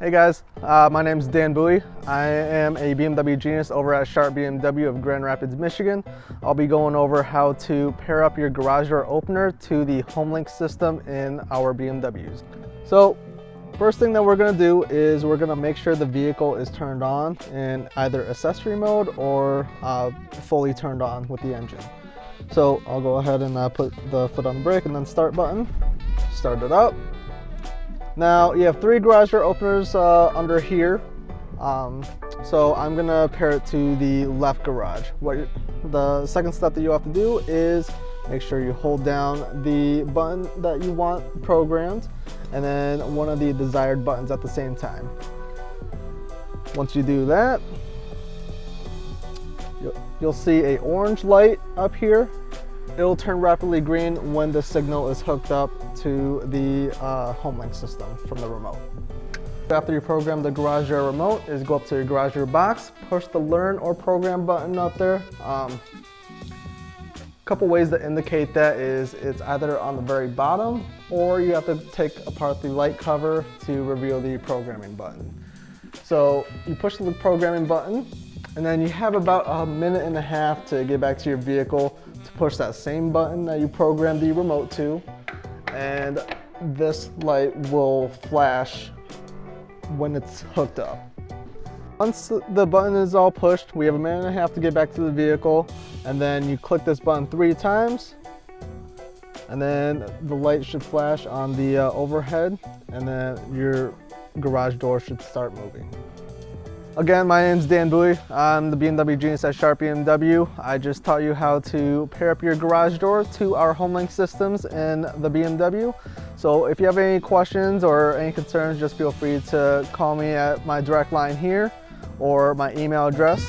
Hey guys, my name is Dan Bowie. I am a BMW Genius over at Sharpe BMW of Grand Rapids, Michigan. I'll be going over how to pair up your garage door opener to the HomeLink system in our BMWs. So, first thing that we're going to do is we're going to make sure the vehicle is turned on in either accessory mode or fully turned on with the engine. So I'll go ahead and put the foot on the brake and then start button. Start it up. Now you have 3 garage door openers under here, so I'm gonna pair it to the left garage. The second step that you have to do is make sure you hold down the button that you want programmed and then one of the desired buttons at the same time. Once you do that, you'll see an orange light up here. It'll turn rapidly green when the signal is hooked up to the HomeLink system from the remote. After you program the garage door remote is go up to your garage door box, push the learn or program button up there. Couple ways to indicate that is it's either on the very bottom or you have to take apart the light cover to reveal the programming button. So you push the programming button and then you have about a minute and a half to get back to your vehicle to push that same button that you programmed the remote to, and this light will flash when it's hooked up. Once the button is all pushed, we have a minute and a half to get back to the vehicle, and then you click this button 3 times, and then the light should flash on the overhead, and then your garage door should start moving. Again, my name is Dan Bowie. I'm the BMW Genius at Sharpe BMW. I just taught you how to pair up your garage door to our HomeLink systems in the BMW. So if you have any questions or any concerns, just feel free to call me at my direct line here or my email address.